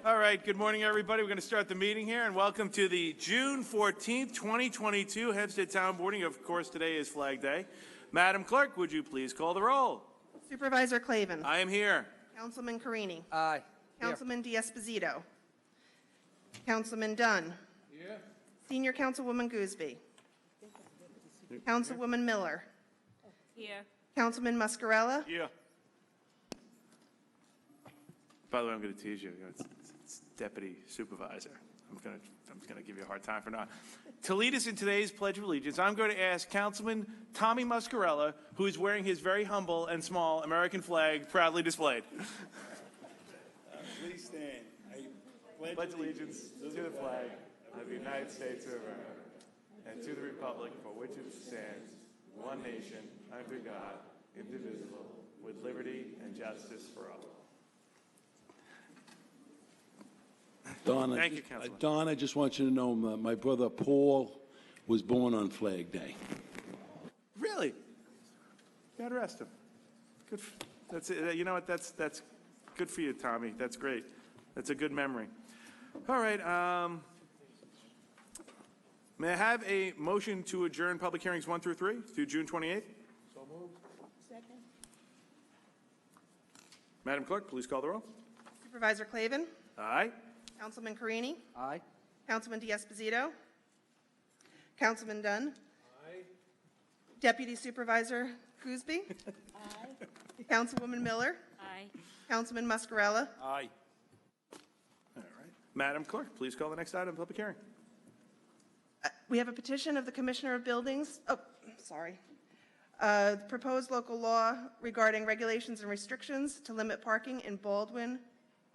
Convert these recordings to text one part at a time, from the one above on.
All right, good morning, everybody. We're going to start the meeting here, and welcome to the June 14th, 2022 Hempstead Town Board. Of course, today is Flag Day. Madam Clerk, would you please call the roll? Supervisor Clavin. I am here. Councilman Carini. Aye. Councilman D'Esposito. Councilman Dunn. Here. Senior Councilwoman Gooseby. Councilwoman Miller. Here. Councilman Muscarella. Yeah. By the way, I'm going to tease you. It's Deputy Supervisor. I'm going to give you a hard time for not. To lead us in today's Pledge of Allegiance, I'm going to ask Councilman Tommy Muscarella, who is wearing his very humble and small American flag proudly displayed. Please stand. I Pledge allegiance to the flag of the United States of America and to the republic for which it stands, one nation, under God, indivisible, with liberty and justice for all. Don, Thank you, Councilman. Don, I just want you to know my brother Paul was born on Flag Day. Really? God rest him. Good. That's it. You know what? That's good for you, Tommy. That's great. That's a good memory. All right. May I have a motion to adjourn public hearings 1 through 3 through June 28th? So moved. Second. Madam Clerk, please call the roll. Supervisor Clavin. Aye. Councilman Carini. Aye. Councilman D'Esposito. Councilman Dunn. Aye. Deputy Supervisor Gooseby. Aye. Councilwoman Miller. Aye. Councilman Muscarella. Aye. All right. Madam Clerk, please call the next item of public hearing. We have a petition of the Commissioner of Buildings. Oh, sorry. Proposed local law regarding regulations and restrictions to limit parking in Baldwin,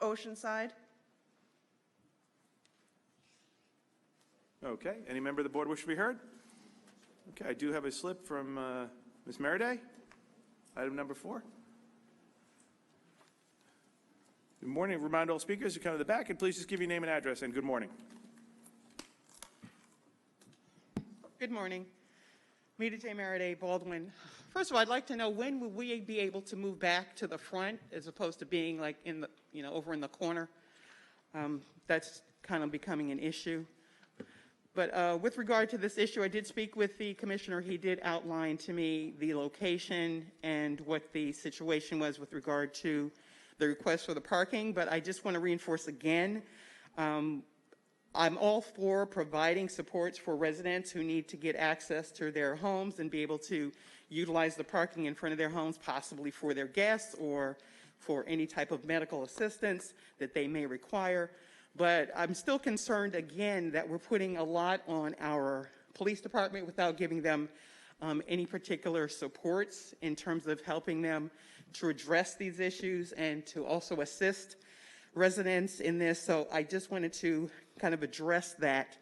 Oceanside. Okay. Any member of the board wish to be heard? Okay. I do have a slip from Ms. Meriday. Item number 4. Good morning. Remind all speakers to come to the back and please just give your name and address and good morning. Good morning. Meta J. Meriday, Baldwin. First of all, I'd like to know when will we be able to move back to the front as opposed to being like in the, over in the corner. That's kind of becoming an issue. But with regard to this issue, I did speak with the commissioner. He did outline to me the location and what the situation was with regard to the request for the parking. But I just want to reinforce again, I'm all for providing supports for residents who need to get access to their homes and be able to utilize the parking in front of their homes, possibly for their guests or for any type of medical assistance that they may require. But I'm still concerned, again, that we're putting a lot on our police department without giving them any particular supports in terms of helping them to address these issues and to also assist residents in this. So I just wanted to kind of address that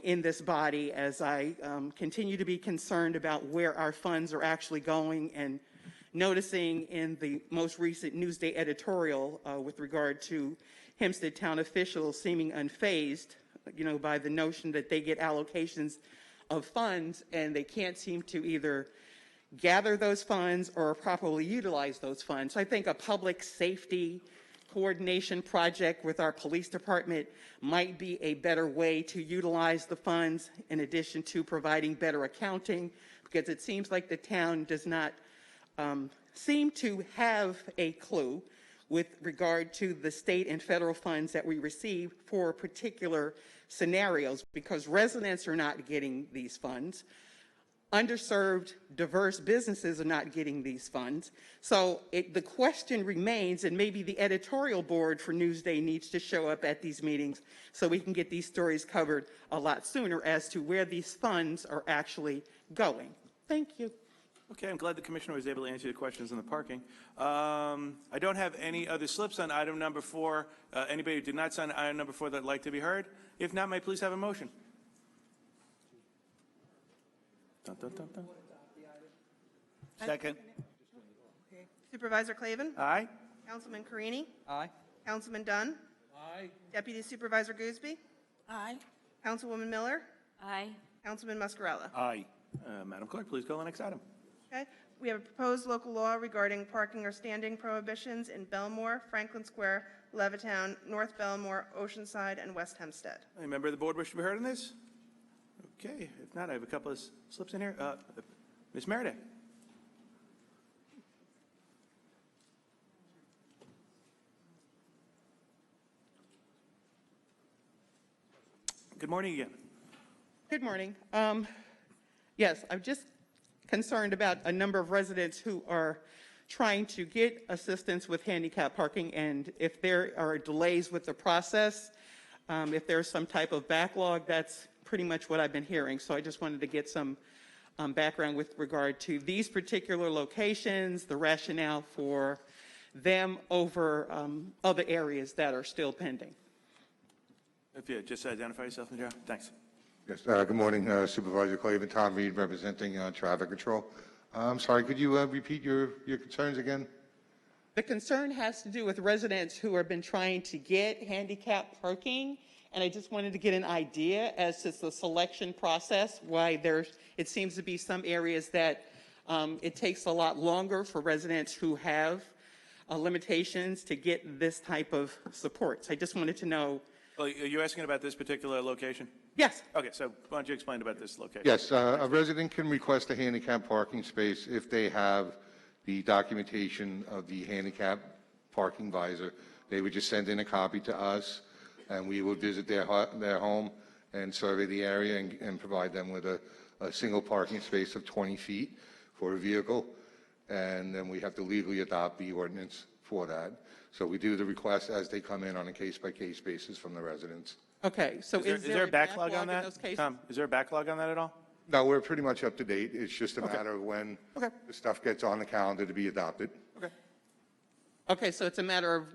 in this body as I continue to be concerned about where our funds are actually going, and noticing in the most recent Newsday editorial with regard to Hempstead town officials seeming unfazed, by the notion that they get allocations of funds and they can't seem to either gather those funds or properly utilize those funds. So I think a public safety coordination project with our police department might be a better way to utilize the funds, in addition to providing better accounting, because it seems like the town does not seem to have a clue with regard to the state and federal funds that we receive for particular scenarios, because residents are not getting these funds. Underserved, diverse businesses are not getting these funds. So the question remains, and maybe the editorial board for Newsday needs to show up at these meetings so we can get these stories covered a lot sooner as to where these funds are actually going. Thank you. Okay, I'm glad the commissioner was able to answer the questions on the parking. I don't have any other slips on item number 4. Anybody who did not sign item number 4 that'd like to be heard? If not, may I please have a motion? Dun, dun, dun, dun. Second. Supervisor Clavin. Aye. Councilman Carini. Aye. Councilman Dunn. Aye. Deputy Supervisor Gooseby. Aye. Councilwoman Miller. Aye. Councilman Mascarella. Aye. Madam Clerk, please call the next item. Okay, we have a proposed local law regarding parking or standing prohibitions in Belmore, Franklin Square, Levittown, North Belmore, Oceanside, and West Hempstead. Any member of the board wish to be heard on this? Okay, if not, I have a couple of slips in here. Ms. Meredith? Good morning again. Good morning. Yes, I'm just concerned about a number of residents who are trying to get assistance with handicap parking, and if there are delays with the process, if there's some type of backlog, that's pretty much what I've been hearing. So I just wanted to get some background with regard to these particular locations, the rationale for them over other areas that are still pending. If you just identify yourself, Mr. Joe. Thanks. Yes, good morning, Supervisor Clavin. Tom Reed, representing traffic control. I'm sorry, could you repeat your concerns again? The concern has to do with residents who have been trying to get handicap parking, and I just wanted to get an idea as to the selection process, why it seems to be some areas that it takes a lot longer for residents who have limitations to get this type of support. So I just wanted to know. Well, are you asking about this particular location? Yes. Okay, so why don't you explain about this location? Yes, a resident can request a handicap parking space if they have the documentation of the handicap parking visor. They would just send in a copy to us, and we would visit their home and survey the area and provide them with a single parking space of 20 feet for a vehicle, and then we have to legally adopt the ordinance for that. So we do the requests as they come in on a case-by-case basis from the residents. Okay, so Is there a backlog on in that? those cases? Tom, is there a backlog on that at all? No, we're pretty much up to date. It's just a matter of when the stuff gets on the calendar to be adopted. Okay. Okay, so it's a matter of,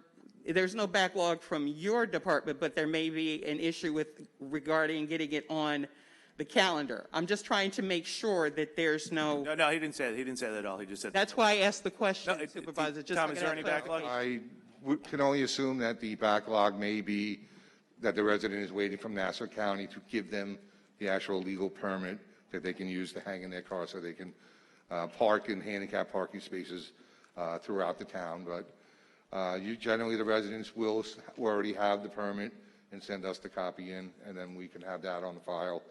there's no backlog from your department, but there may be an issue regarding getting it on the calendar. I'm just trying to make sure that there's no. No, he didn't say that. He didn't say that at all. He just said. That's why I asked the question, No, Supervisor. Just Tom, so I is can there have any backlog? clarification. Can only assume that the backlog may be that the resident is waiting from Nassau County to give them the actual legal permit that they can use to hang in their car so they can park in handicap parking spaces throughout the town. But generally, the residents will already have the permit and send us the copy in, and then we can have that on the file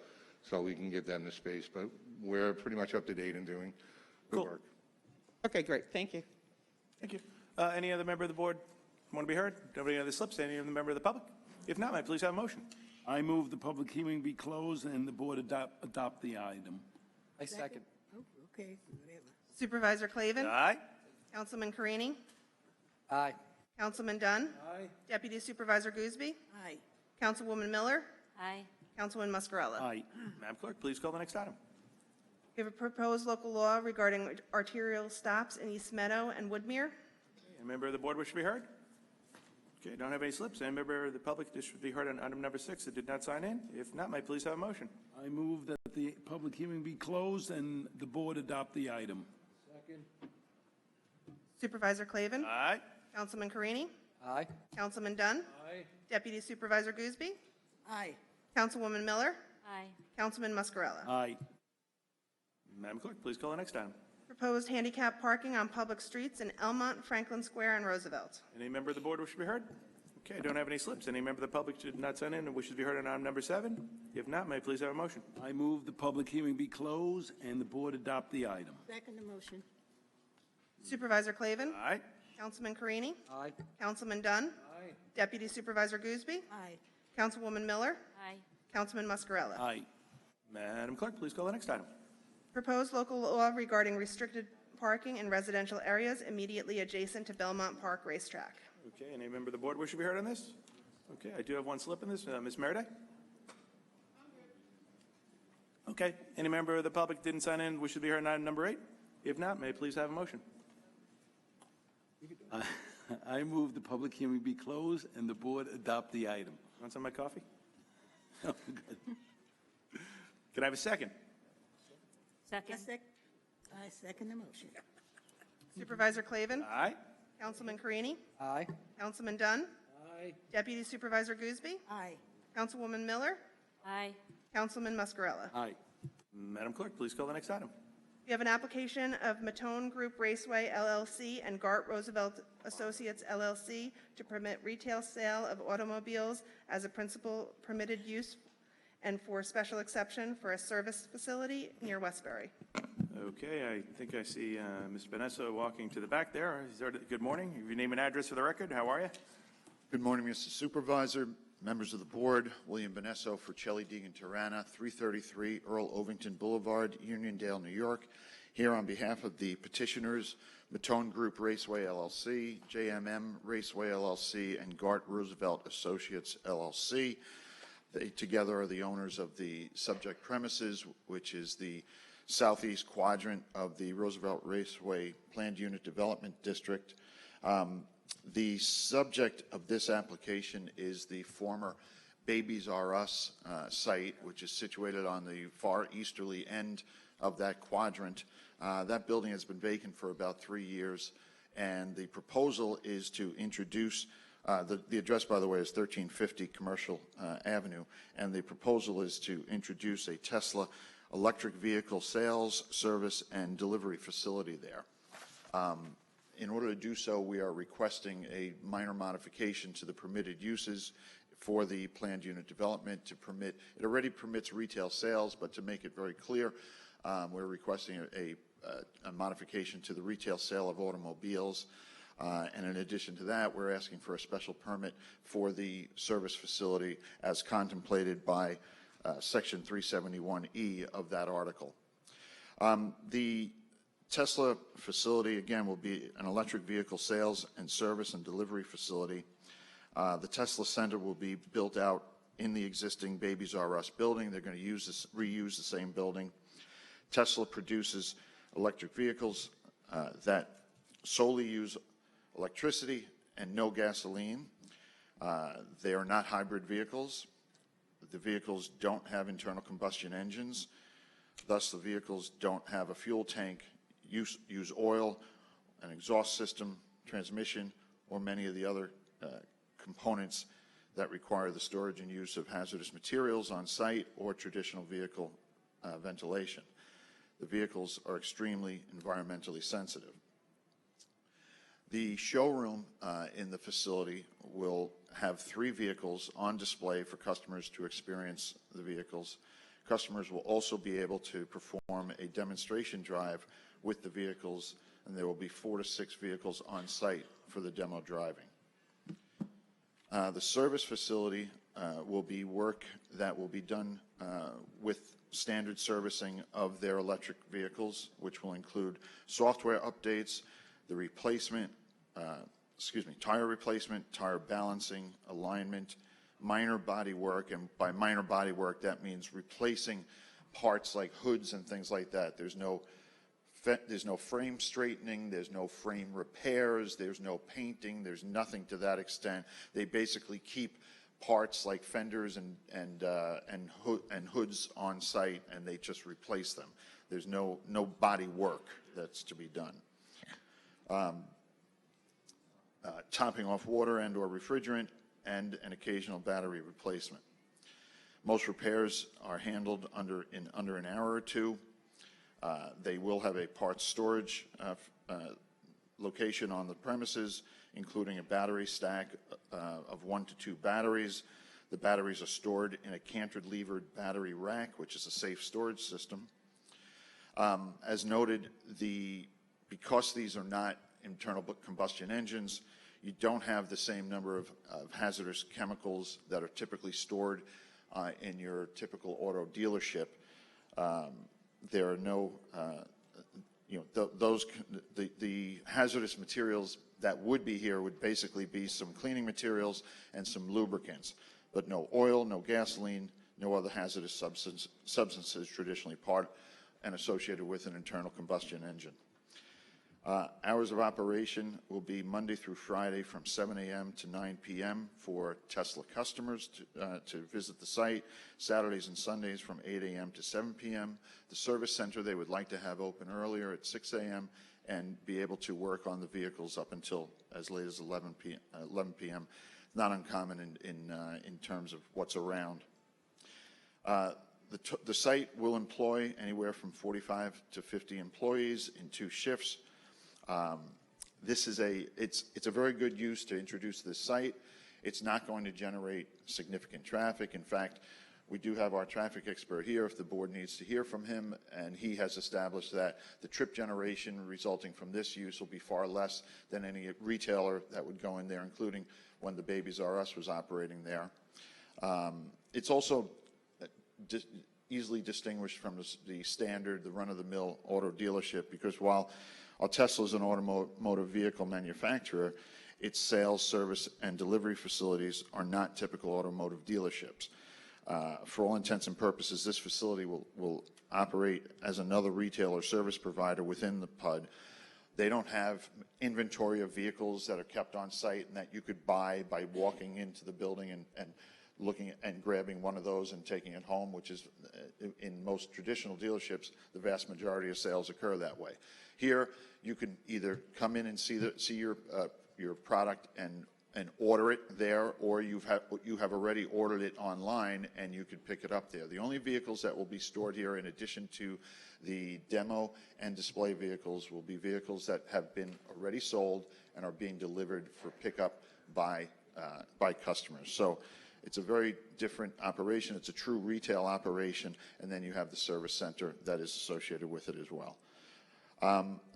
so we can give them the space. But we're pretty much up to date in doing the work. Okay, great. Thank you. Thank you. Any other member of the board want to be heard? Nobody other slips? Any other member of the public? If not, may I please have a motion? I move the public hearing be closed and the board adopt the item. I second. Oh, okay, whatever. Supervisor Clavin. Aye. Councilman Carini. Aye. Councilman Dunn. Aye. Deputy Supervisor Gooseby. Aye. Councilwoman Miller. Aye. Councilman Mascarella. Aye. Madam Clerk, please call the next item. We have a proposed local law regarding arterial stops in East Meadow and Woodmere. Any member of the board wish to be heard? Okay, don't have any slips. Any member of the public that should be heard on item number 6 that did not sign in? If not, may I please have a motion? I move that the public hearing be closed and the board adopt the item. Second. Supervisor Clavin. Aye. Councilman Carini. Aye. Councilman Dunn. Aye. Deputy Supervisor Gooseby. Aye. Councilwoman Miller. Aye. Councilman Mascarella. Aye. Madam Clerk, please call the next item. Proposed handicap parking on public streets in Elmont, Franklin Square, and Roosevelt. Any member of the board wish to be heard? Okay, I don't have any slips. Any member of the public should not sign in and wishes to be heard on item number 7? If not, may I please have a motion? I move the public hearing be closed and the board adopt the item. Second the motion. Supervisor Clavin. Aye. Councilman Carini. Aye. Councilman Dunn. Aye. Deputy Supervisor Gooseby. Aye. Councilwoman Miller. Aye. Councilman Mascarella. Aye. Madam Clerk, please call the next item. Proposed local law regarding restricted parking in residential areas immediately adjacent to Belmont Park Racetrack. Okay, any member of the board wish to be heard on this? Okay, I do have one slip in this. Ms. Meredith? Okay, any member of the public didn't sign in, wish to be heard on item number 8? If not, may I please have a motion? I move the public hearing be closed and the board adopt the item. Want some of my coffee? Can I have a second? Second. I second the motion. Supervisor Clavin. Aye. Councilman Carini. Aye. Councilman Dunn. Aye. Deputy Supervisor Gooseby. Aye. Councilwoman Miller. Aye. Councilman Muscarella. Aye. Madam Clerk, please call the next item. We have an application of Matone Group Raceway LLC and Gart Roosevelt Associates LLC to permit retail sale of automobiles as a principal permitted use and for special exception for a service facility near Westbury. Okay, I think I see Ms. Vanessa walking to the back there. Good morning. Your name and address for the record. How are you? Good morning, Mr. Supervisor, members of the board. William Benesso for Chelly Deegan Tirana, 333 Earl Ovington Boulevard, Uniondale, New York. Here on behalf of the petitioners, Matone Group Raceway LLC, JMM Raceway LLC, and Gart Roosevelt Associates LLC. They together are the owners of the subject premises, which is the southeast quadrant of the Roosevelt Raceway Planned Unit Development District. The subject of this application is the former Babies R Us site, which is situated on the far easterly end of that quadrant. That building has been vacant for about 3 years, and the proposal is to introduce, the address, by the way, is 1350 Commercial Avenue, and the proposal is to introduce a Tesla electric vehicle sales, service, and delivery facility there. In order to do so, we are requesting a minor modification to the permitted uses for the planned unit development to permit, it already permits retail sales, but to make it very clear, we're requesting a modification to the retail sale of automobiles. And in addition to that, we're asking for a special permit for the service facility as contemplated by Section 371E of that article. The Tesla facility, again, will be an electric vehicle sales and service and delivery facility. The Tesla Center will be built out in the existing Babies R Us building. They're going to reuse the same building. Tesla produces electric vehicles that solely use electricity and no gasoline. They are not hybrid vehicles. The vehicles don't have internal combustion engines. Thus, the vehicles don't have a fuel tank, use oil, an exhaust system, transmission, or many of the other components that require the storage and use of hazardous materials on site or traditional vehicle ventilation. The vehicles are extremely environmentally sensitive. The showroom in the facility will have 3 vehicles on display for customers to experience the vehicles. Customers will also be able to perform a demonstration drive with the vehicles, and there will be 4 to 6 vehicles on site for the demo driving. The service facility will be work that will be done with standard servicing of their electric vehicles, which will include software updates, the replacement, tire replacement, tire balancing, alignment, minor body work, and by minor body work, that means replacing parts like hoods and things like that. There's no frame straightening, there's no frame repairs, there's no painting, there's nothing to that extent. They basically keep parts like fenders and hoods on site, and they just replace them. There's no body work that's to be done. Topping off water and or refrigerant, and an occasional battery replacement. Most repairs are handled under an hour or 2. They will have a parts storage location on the premises, including a battery stack of 1 to 2 batteries. The batteries are stored in a canted levered battery rack, which is a safe storage system. As noted, because these are not internal combustion engines, you don't have the same number of hazardous chemicals that are typically stored in your typical auto dealership. There are no, the hazardous materials that would be here would basically be some cleaning materials and some lubricants, but no oil, no gasoline, no other hazardous substances traditionally part and associated with an internal combustion engine. Hours of operation will be Monday through Friday from 7 a.m. to 9 p.m. for Tesla customers to visit the site. Saturdays and Sundays from 8 a.m. to 7 p.m. The service center they would like to have open earlier at 6 a.m. and be able to work on the vehicles up until as late as 11 p.m. Not uncommon in terms of what's around. The site will employ anywhere from 45 to 50 employees in 2 shifts. This is it's a very good use to introduce this site. It's not going to generate significant traffic. In fact, we do have our traffic expert here if the board needs to hear from him, and he has established that the trip generation resulting from this use will be far less than any retailer that would go in there, including when the Babies R Us was operating there. It's also easily distinguished from the standard, the run-of-the-mill auto dealership, because while Tesla is an automotive vehicle manufacturer, its sales, service, and delivery facilities are not typical automotive dealerships. For all intents and purposes, this facility will operate as another retail or service provider within the PUD. They don't have inventory of vehicles that are kept on site and that you could buy by walking into the building and looking and grabbing one of those and taking it home, which is in most traditional dealerships, the vast majority of sales occur that way. Here, you can either come in and see your product and order it there, or you have already ordered it online and you could pick it up there. The only vehicles that will be stored here, in addition to the demo and display vehicles, will be vehicles that have been already sold and are being delivered for pickup by customers. So it's a very different operation. It's a true retail operation, and then you have the service center that is associated with it as well.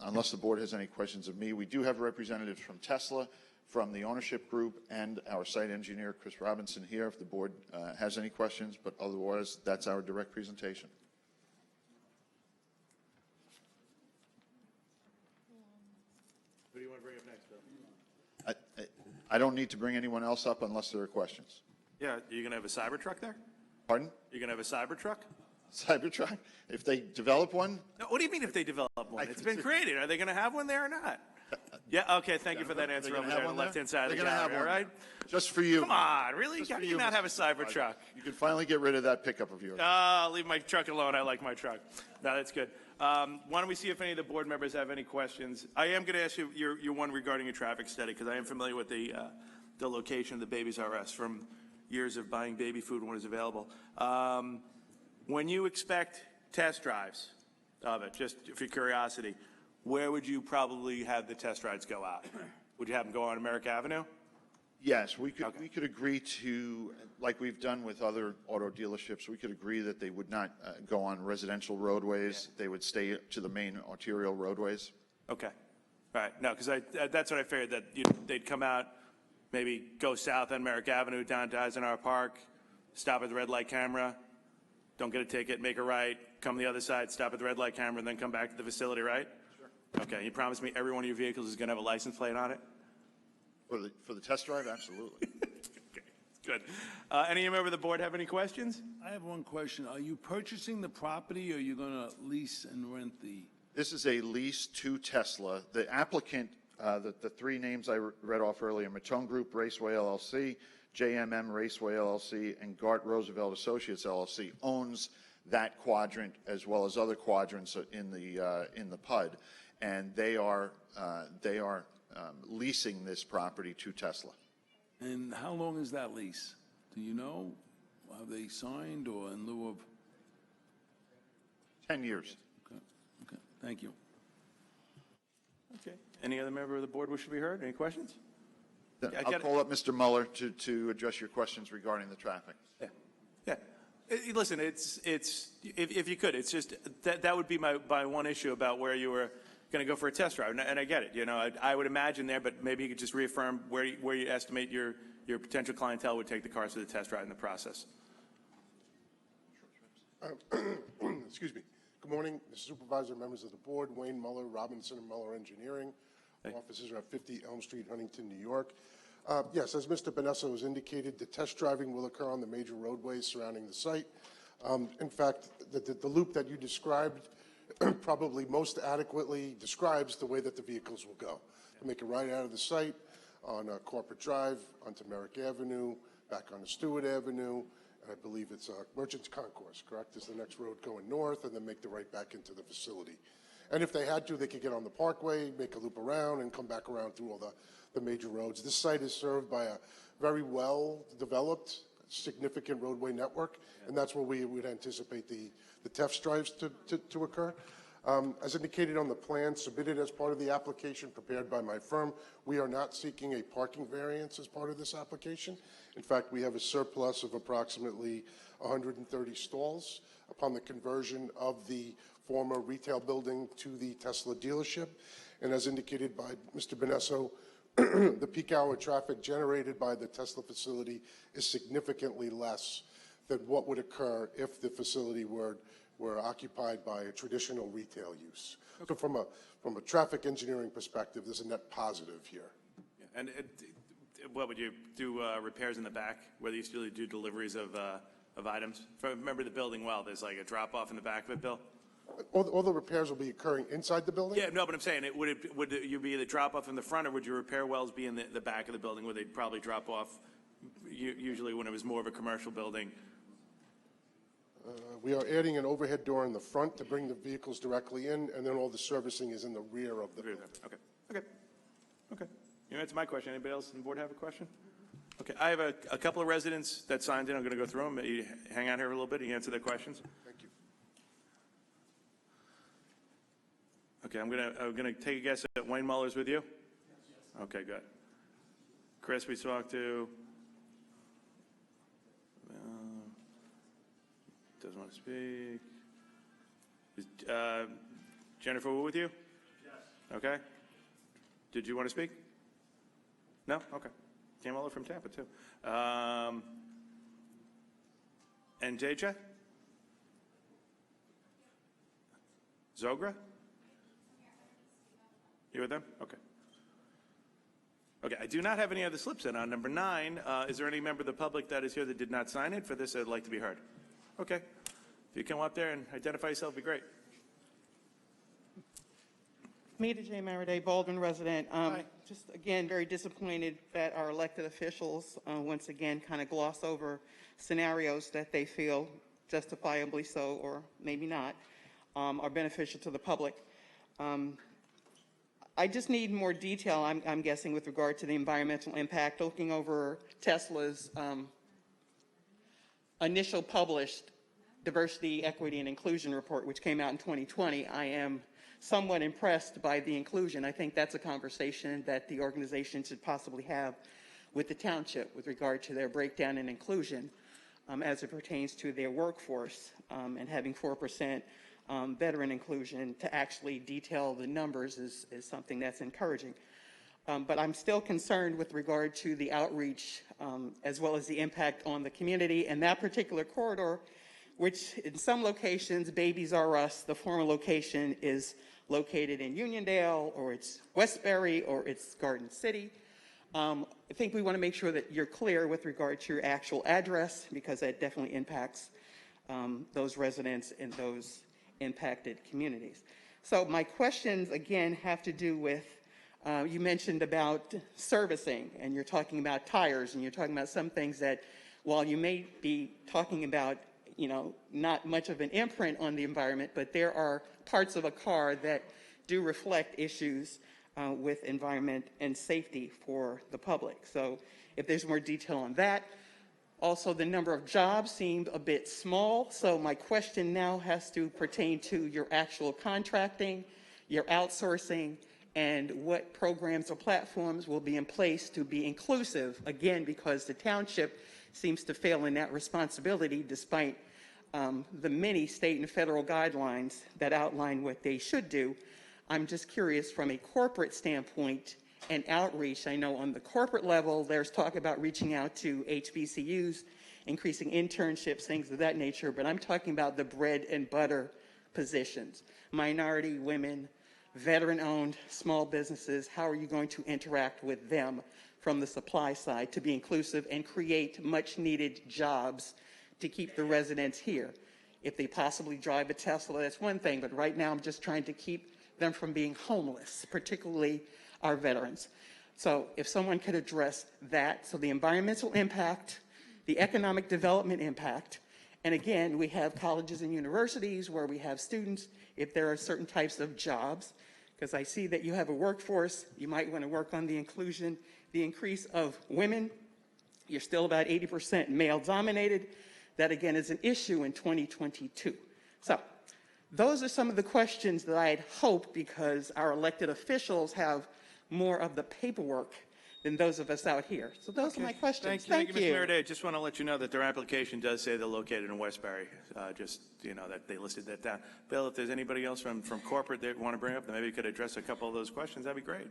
Unless the board has any questions of me, we do have representatives from Tesla, from the ownership group, and our site engineer, Chris Robinson, here if the board has any questions, but otherwise, that's our direct presentation. Who do you want to bring up next, Bill? I don't need to bring anyone else up unless there are questions. Yeah, you're going to have a Cybertruck there? Pardon? You're going to have a Cybertruck? Cybertruck? If they develop one? No, what do you mean if they develop one? It's been created. Are they going to have one there or not? Yeah, okay, thank you for that answer over there on the left-hand side of the gallery, all right? Just for you. Come on, really? How can you not have a Cybertruck? You can finally get rid of that pickup of yours. Leave my truck alone. I like my truck. No, that's good. Why don't we see if any of the board members have any questions? I am going to ask you your one regarding your traffic study, because I am familiar with the location of the Babies R Us from years of buying baby food when it was available. When you expect test drives of it, just for curiosity, where would you probably have the test rides go out? Would you have them go on America Avenue? Yes, we could agree to, like we've done with other auto dealerships, we could agree that they would not go on residential roadways. They would stay to the main arterial roadways. Okay. All right. No, because that's what I figured, that they'd come out, maybe go south on Merrick Avenue, down to Eisenhower Park, stop at the red light camera, don't get a ticket, make a right, come the other side, stop at the red light camera, and then come back to the facility, right? Sure. Okay. You promise me every one of your vehicles is going to have a license plate on it? For the test drive, absolutely. Okay. Good. Any member of the board have any questions? I have one question. Are you purchasing the property, or are you going to lease and rent the? This is a lease to Tesla. The applicant, the 3 names I read off earlier, Matone Group Raceway LLC, JMM Raceway LLC, and Gart Roosevelt Associates LLC, owns that quadrant as well as other quadrants in the PUD, and they are leasing this property to Tesla. And how long is that lease? Do you know? Have they signed, or in lieu of? 10 years. Okay. Thank you. Okay. Any other member of the board wish to be heard? Any questions? I'll call up Mr. Mueller to address your questions regarding the traffic. Yeah. Listen, it's if you could, it's just that would be my one issue about where you were going to go for a test drive, and I get it. You know, I would imagine there, but maybe you could just reaffirm where you estimate your potential clientele would take the cars to the test drive in the process. Excuse me. Good morning, Mr. Supervisor, members of the board. Wayne Mueller, Robinson & Mueller Engineering. Offices are at 50 Elm Street, Huntington, New York. Yes, as Mr. Bonesso has indicated, the test driving will occur on the major roadways surrounding the site. In fact, the loop that you described probably most adequately describes the way that the vehicles will go. They'll make a right out of the site on Corporate Drive, onto Merrick Avenue, back onto Stewart Avenue, and I believe it's Merchants Concourse, correct, is the next road going north, and then make the right back into the facility. And if they had to, they could get on the parkway, make a loop around, and come back around through all the major roads. This site is served by a very well-developed significant roadway network, and that's where we would anticipate the test drives to occur. As indicated on the plan submitted as part of the application prepared by my firm, we are not seeking a parking variance as part of this application. In fact, we have a surplus of approximately 130 stalls upon the conversion of the former retail building to the Tesla dealership. And as indicated by Mr. Benesso, the peak hour traffic generated by the Tesla facility is significantly less than what would occur if the facility were occupied by a traditional retail use. So from a traffic engineering perspective, there's a net positive here. Yeah. And what would you do, repairs in the back, where they used to do deliveries of items? Remember the building well, there's like a drop-off in the back of it, Bill? All the repairs will be occurring inside the building? Yeah, no, but I'm saying, would you be the drop-off in the front, or would your repair wells be in the back of the building, where they'd probably drop off, usually when it was more of a commercial building? We are adding an overhead door in the front to bring the vehicles directly in, and then all the servicing is in the rear of the building. Okay. You answered my question. Anybody else on the board have a question? Okay, I have a couple of residents that signed in. I'm going to go through them. You hang on here a little bit. You can answer their questions. Thank you. Okay, I'm gonna take a guess at Wayne Muller's with you. Okay, good. Chris, we talked to. Doesn't want to speak. Is Jennifer Wu with you? Yes. Okay. Did you want to speak? No? Okay. Came all from Tampa, too. And Deja? Zogra? You with them? Okay. Okay, I do not have any other slips in. On number 9, is there any member of the public that is here that did not sign it? For this, I'd like to be heard. Okay. If you come up there and identify yourself, it'd be great. Mita J. Mariday, Baldwin resident. Just again, very disappointed that our elected officials once again kind of gloss over scenarios that they feel, justifiably so or maybe not, are beneficial to the public. I just need more detail, I'm guessing, with regard to the environmental impact. Looking over Tesla's initial published Diversity, Equity, and Inclusion report, which came out in 2020, I am somewhat impressed by the inclusion. I think that's a conversation that the organization should possibly have with the township with regard to their breakdown in inclusion as it pertains to their workforce, and having 4% veteran inclusion to actually detail the numbers is something that's encouraging. But I'm still concerned with regard to the outreach as well as the impact on the community. And that particular corridor, which in some locations, Babies R Us, the former location is located in Uniondale, or it's Westbury, or it's Garden City. I think we want to make sure that you're clear with regard to your actual address, because that definitely impacts those residents in those impacted communities. So my questions, again, have to do with, you mentioned about servicing, and you're talking about tires, and you're talking about some things that, while you may be talking about, you know, not much of an imprint on the environment, but there are parts of a car that do reflect issues with environment and safety for the public. So if there's more detail on that. Also, the number of jobs seemed a bit small, so my question now has to pertain to your actual contracting, your outsourcing, and what programs or platforms will be in place to be inclusive, again, because the township seems to fail in that responsibility despite the many state and federal guidelines that outline what they should do. I'm just curious from a corporate standpoint and outreach. I know on the corporate level, there's talk about reaching out to HBCUs, increasing internships, things of that nature, but I'm talking about the bread and butter positions. Minority, women, veteran-owned small businesses, how are you going to interact with them from the supply side to be inclusive and create much-needed jobs to keep the residents here? If they possibly drive a Tesla, that's one thing, but right now I'm just trying to keep them from being homeless, particularly our veterans. So if someone could address that, so the environmental impact, the economic development impact, and again, we have colleges and universities where we have students, if there are certain types of jobs, because I see that you have a workforce, you might want to work on the inclusion, the increase of women, You're still about 80% male-dominated. That, again, is an issue in 2022. So those are some of the questions that I had hoped, because our elected officials have more of the paperwork than those of us out here. So those are my questions. Thank you, Mr. Mayor. Just want to let you know that their application does say they're located in Westbury. Just, that they listed that down. Bill, if there's anybody else from corporate that want to bring up, then maybe you could address a couple of those questions. That'd be great.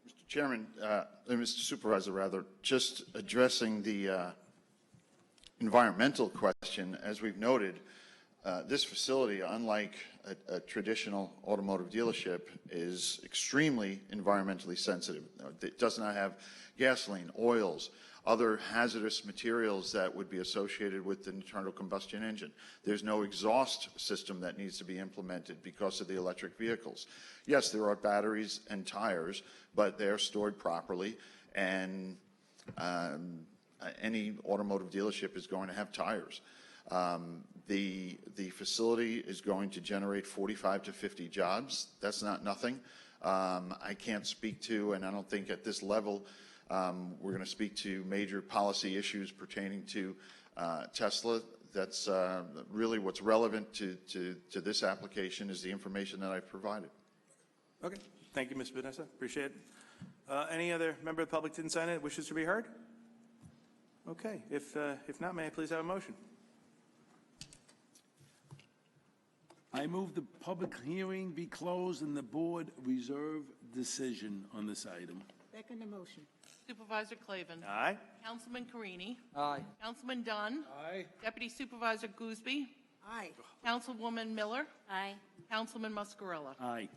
Mr. Chairman, Mr. Supervisor, rather, just addressing the environmental question, as we've noted, this facility, unlike a traditional automotive dealership, is extremely environmentally sensitive. It does not have gasoline, oils, other hazardous materials that would be associated with the internal combustion engine. There's no exhaust system that needs to be implemented because of the electric vehicles. Yes, there are batteries and tires, but they're stored properly, and any automotive dealership is going to have tires. The facility is going to generate 45 to 50 jobs. That's not nothing. I can't speak to, and I don't think at this level, we're going to speak to major policy issues pertaining to Tesla. That's really what's relevant to this application is the information that I've provided. Okay. Thank you, Ms. Vanessa. Appreciate it. Any other member of the public didn't sign in that wishes to be heard? Okay. If not, may I please have a motion? I move the public hearing be closed and the board reserve decision on this item. Second the motion. Supervisor Clavin. Aye. Councilman Carini. Aye. Councilman Dunn. Aye. Deputy Supervisor Gooseby. Aye. Councilwoman Miller. Aye. Councilman Muscarella. Aye.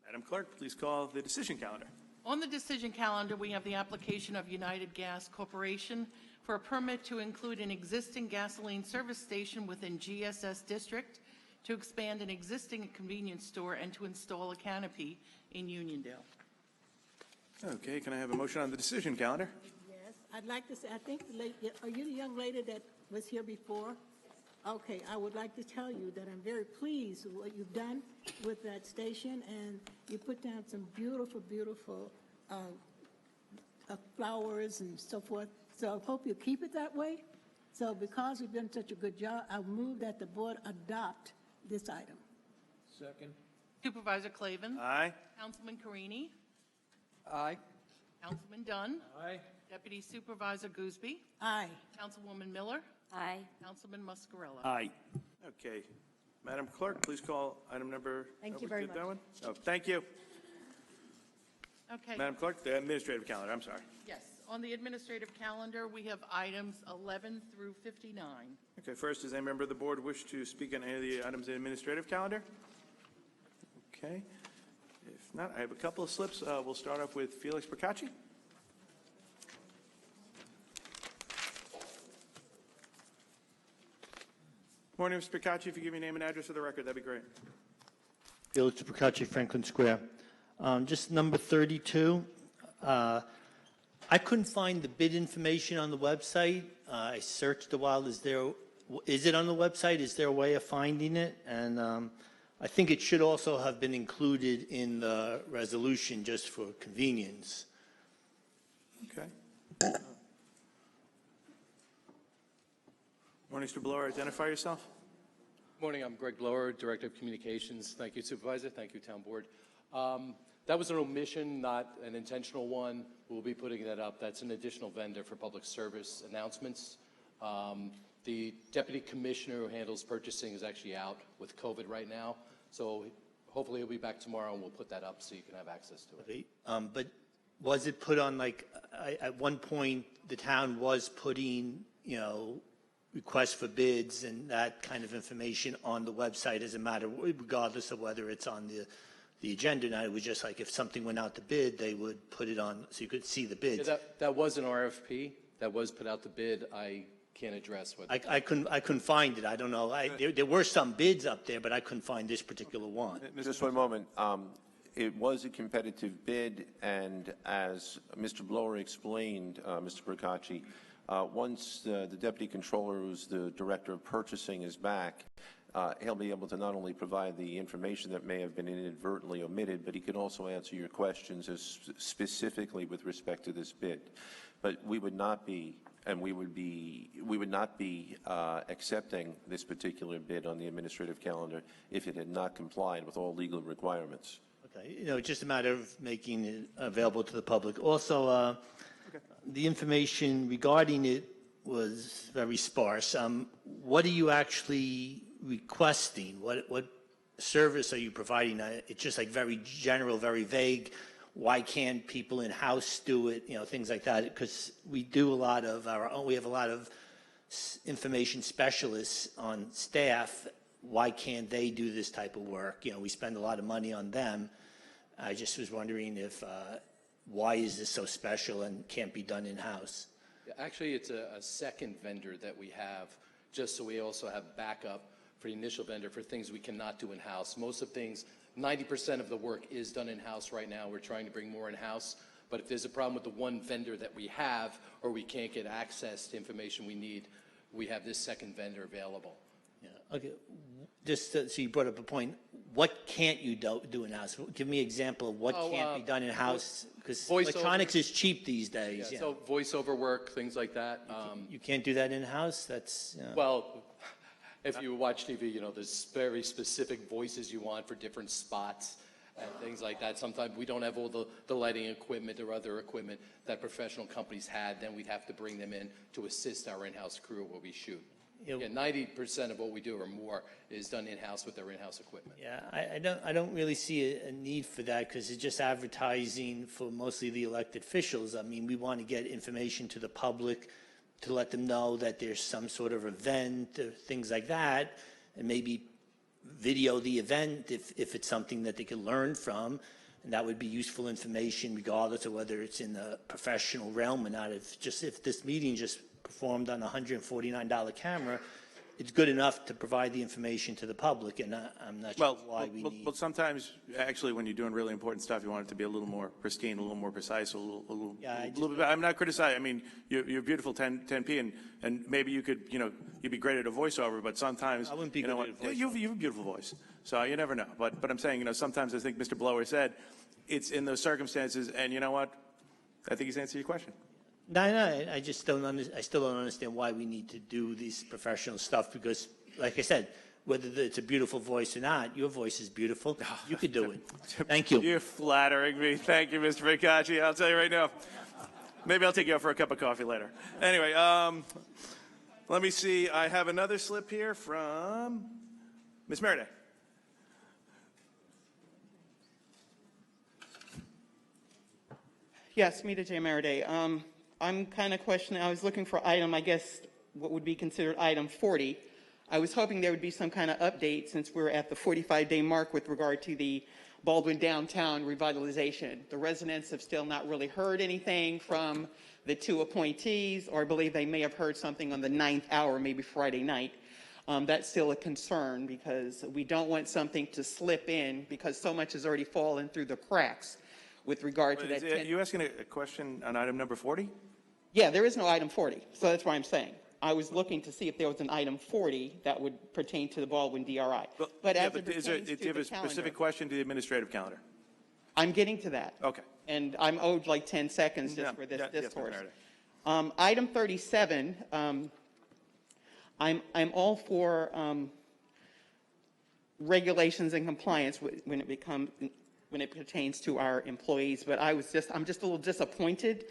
Madam Clerk, please call the decision calendar. On the decision calendar, we have the application of United Gas Corporation for a permit to include an existing gasoline service station within GSS District, to expand an existing convenience store, and to install a canopy in Uniondale. Okay, can I have a motion on the decision calendar? Yes, I'd like to say, I think, are you the young lady that was here before? Okay, I would like to tell you that I'm very pleased with what you've done with that station, and you put down some beautiful, beautiful flowers and so forth. So I hope you keep it that way. So because you've done such a good job, I move that the board adopt this item. Second. Supervisor Clavin. Aye. Councilman Carini. Aye. Councilman Dunn. Aye. Deputy Supervisor Gooseby. Aye. Councilwoman Miller. Aye. Councilman Muscarella. Aye. Okay. Madam Clerk, please call item number. Thank you we very did much. that one? Oh, thank you. Okay. Madam Clerk, the administrative calendar, I'm sorry. Yes. On the administrative calendar, we have items 11 through 59. Okay, first, does any member of the board wish to speak on any of the items in the administrative calendar? Okay. If not, I have a couple of slips. We'll start off with Felix Procacci. Morning, Mr. Procacci. If you give me name and address for the record, that'd be great. Felix Procacci, Franklin Square. Just number 32. I couldn't find the bid information on the website. I searched a while. Is it on the website? Is there a way of finding it? And I think it should also have been included in the resolution just for convenience. Okay. Morning, Mr. Blower. Identify yourself. Morning, I'm Greg Blower, Director of Communications. Thank you, Supervisor. Thank you, Town Board. That was an omission, not an intentional one. We'll be putting that up. That's an additional vendor for public service announcements. The Deputy Commissioner who handles purchasing is actually out with COVID right now. So hopefully he'll be back tomorrow and we'll put that up so you can have access to it. But was it put on, at one point, the town was putting, requests for bids and that kind of information on the website as a matter, regardless of whether it's on the agenda. Now, it was just like if something went out to bid, they would put it on so you could see the bids. Yeah, that was an RFP. That was put out to bid. I can't address what. I couldn't find it. I don't know. There were some bids up there, but I couldn't find this particular one. Just one moment. It was a competitive bid, and as Mr. Blower explained, Mr. Procacci, once the Deputy Controller, who's the Director of Purchasing, is back, he'll be able to not only provide the information that may have been inadvertently omitted, but he can also answer your questions as specifically with respect to this bid. But we would not be, and we would not be accepting this particular bid on the administrative calendar if it had not complied with all legal requirements. Okay, it's just a matter of making it available to the public. Also, the information regarding it was very sparse. What are you actually requesting? What service are you providing? It's just like very general, very vague. Why can't people in-house do it? Things like that. Because we do a lot of our own. We have a lot of information specialists on staff. Why can't they do this type of work? We spend a lot of money on them. I just was wondering if why is this so special and can't be done in-house? Yeah, actually, it's a second vendor that we have, just so we also have backup for the initial vendor for things we cannot do in-house. Most of things, 90% of the work is done in-house right now. We're trying to bring more in-house. But if there's a problem with the one vendor that we have, or we can't get access to information we need, we have this second vendor available. Yeah. Okay. Just so you brought up a point. What can't you do in-house? Give me an example of what can't be done in-house, because electronics is cheap these days. Yeah, so voiceover work, things like that. You can't do that in-house? That's well, if you watch TV, there's very specific voices you want for different spots and things like that. Sometimes we don't have all the lighting equipment or other equipment that professional companies had. Then we'd have to bring them in to assist our in-house crew while we shoot. Yeah, 90% of what we do or more is done in-house with our in-house equipment. Yeah, I don't really see a need for that, because it's just advertising for mostly the elected officials. I mean, we want to get information to the public to let them know that there's some sort of event, things like that, and maybe video the event if it's something that they can learn from. And that would be useful information regardless of whether it's in the professional realm or not. If this meeting just performed on a $149 camera, it's good enough to provide the information to the public, and I'm not sure why we need. Well, sometimes, actually, when you're doing really important stuff, you want it to be a little more pristine, a little more precise, a little bit. I'm not criticizing. I mean, you're beautiful 10P, and maybe you could, you'd be great at a voiceover, but sometimes, I wouldn't be good at a voiceover. You have a beautiful voice, so you never know. But I'm saying, sometimes I think Mr. Blower said, it's in those circumstances, and you know what? I think he's answered your question. No, I just don't. I still don't understand why we need to do this professional stuff. Because, like I said, whether it's a beautiful voice or not, your voice is beautiful. You could do it. Thank you. You're flattering me. Thank you, Mr. Riccacci. I'll tell you right now. Maybe I'll take you out for a cup of coffee later. Anyway, let me see. I have another slip here from Ms. Meredith. Yes, Mita J. Maraday. I'm kind of questioning, I was looking for item, I guess, what would be considered item 40. I was hoping there would be some kind of update since we're at the 45-day mark with regard to the Baldwin downtown revitalization. The residents have still not really heard anything from the two appointees, or I believe they may have heard something on the 9th hour, maybe Friday night. That's still a concern because we don't want something to slip in because so much has already fallen through the cracks with regard to that. Are you asking a question on item number 40? Yeah, there is no item 40, so that's what I'm saying. I was looking to see if there was an item 40 that would pertain to the Baldwin DRI. But as it pertains to do you have a specific question to the administrative calendar? I'm getting to that. Okay. And I'm owed like 10 seconds just for this discourse. Yes, item 37, I'm all for regulations and compliance when it pertains to our employees, but I'm just a little disappointed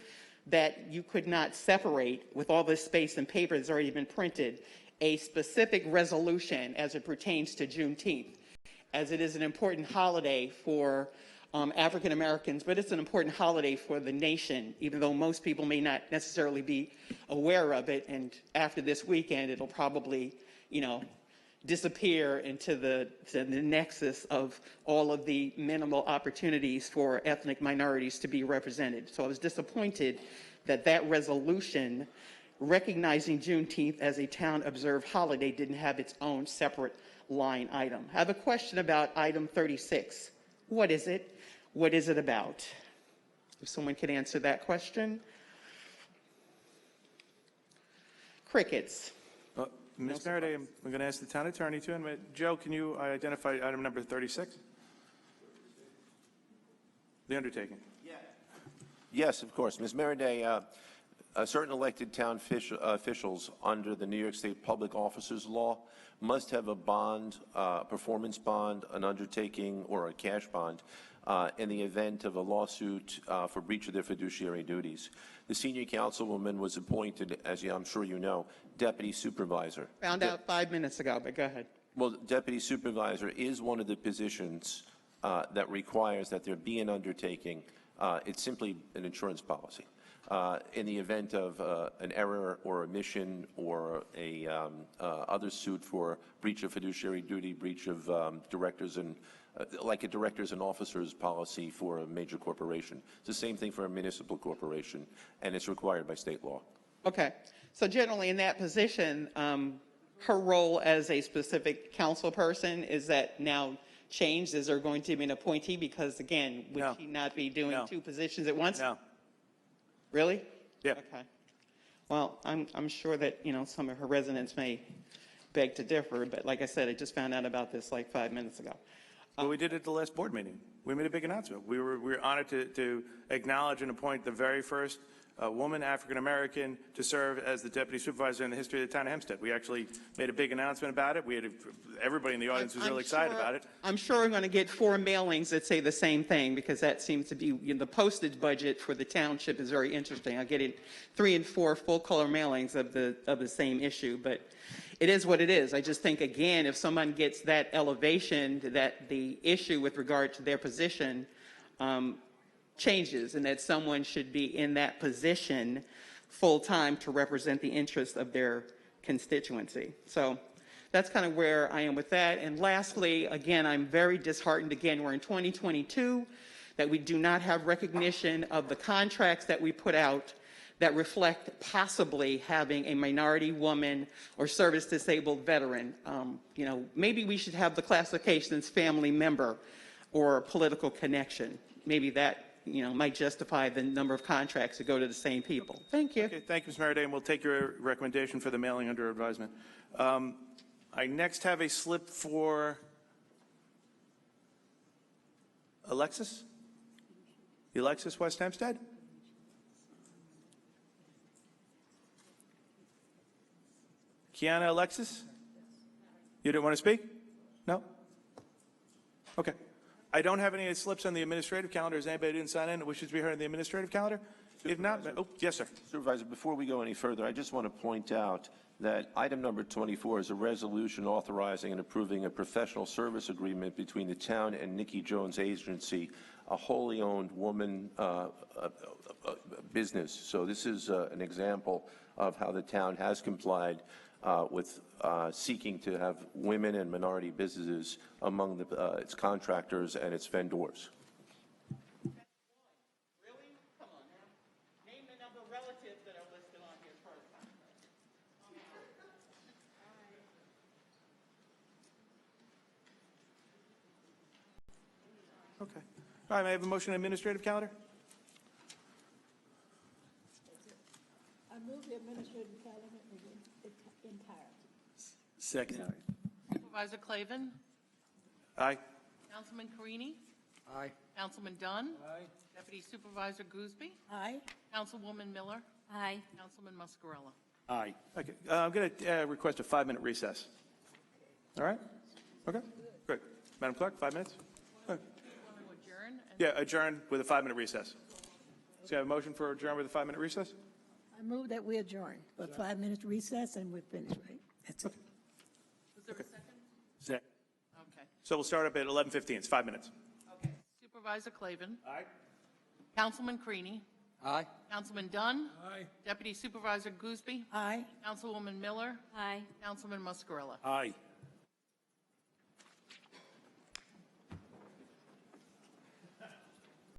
that you could not separate, with all this space and paper that's already been printed, a specific resolution as it pertains to Juneteenth, as it is an important holiday for African Americans, but it's an important holiday for the nation, even though most people may not necessarily be aware of it. And after this weekend, it'll probably, disappear into the nexus of all of the minimal opportunities for ethnic minorities to be represented. So I was disappointed that that resolution recognizing Juneteenth as a town-observed holiday didn't have its own separate line item. I have a question about item 36. What is it? What is it about? If someone could answer that question. Crickets. Ms. Maraday, I'm going to ask the town attorney to, and Joe, can you identify item number 36? The undertaking. Yes, of course. Ms. Maraday, certain elected town officials under the New York State Public Officers Law must have a bond, performance bond, an undertaking, or a cash bond in the event of a lawsuit for breach of their fiduciary duties. The senior councilwoman was appointed, as I'm sure you know, deputy supervisor. Found out 5 minutes ago, but go ahead. Well, deputy supervisor is one of the positions that requires that there be an undertaking. It's simply an insurance policy. In the event of an error or omission or a other suit for breach of fiduciary duty, breach of directors and like a directors and officers policy for a major corporation. It's the same thing for a municipal corporation, and it's required by state law. Okay. So generally in that position, her role as a specific council person, is that now changed? Is there going to be an appointee? Because again, would she not be doing two positions at once? No. Really? Yeah. Okay. Well, I'm sure that, some of her residents may beg to differ, but like I said, I just found out about this like 5 minutes ago. Well, we did it at the last board meeting. We made a big announcement. We were honored to acknowledge and appoint the very first woman, African-American, to serve as the deputy supervisor in the history of the town of Hempstead. We actually made a big announcement about it. We had everybody in the audience was really excited about it. I'm sure we're going to get 4 mailings that say the same thing, because that seems to be, the postage budget for the township is very interesting. I get 3 and 4 full-color mailings of the same issue, but it is what it is. I just think, again, if someone gets that elevation, that the issue with regard to their position changes, and that someone should be in that position full-time to represent the interests of their constituency. So that's kind of where I am with that. And lastly, again, I'm very disheartened. Again, we're in 2022, that we do not have recognition of the contracts that we put out that reflect possibly having a minority woman or service-disabled veteran. Maybe we should have the classifications family member or political connection. Maybe that might justify the number of contracts that go to the same people. Thank you. Okay, thank you, Ms. Maraday, and we'll take your recommendation for the mailing under advisement. I next have a slip for Alexis. Alexis West Hempstead? Kiana Alexis? You didn't want to speak? No? Okay. I don't have any slips on the administrative calendar. Is anybody who didn't sign in that wishes to be heard on the administrative calendar? If not, oh, yes, sir. Supervisor, before we go any further, I just want to point out that item number 24 is a resolution authorizing and approving a professional service agreement between the town and Nikki Jones Agency, a wholly owned woman business. So this is an example of how the town has complied with seeking to have women and minority businesses among its contractors and its vendors. Really? Come on now. Name the number of relatives that are listed on here first. Okay. All right, may I have a motion on administrative calendar? I move the administrative calendar in entirety. Second. Supervisor Clavin? Aye. Councilman Carini? Aye. Councilman Dunn? Aye. Deputy Supervisor Gooseby? Aye. Councilwoman Miller? Aye. Councilman Muscarella? Aye. Okay, I'm going to request a 5-minute recess. All right? Okay, great. Madam Clerk, 5 minutes? Want to adjourn? Yeah, adjourn with a 5-minute recess. So you have a motion for adjourn with a 5-minute recess? I move that we adjourn, but 5 minutes recess and we're finished, right? That's it. Was there a second? Second. Okay. So we'll start up at 11:15. It's 5 minutes. Okay. Supervisor Clavin? Aye. Councilman Carini? Aye. Councilman Dunn? Aye. Deputy Supervisor Gooseby? Aye. Councilwoman Miller? Aye. Councilman Muscarella? Aye.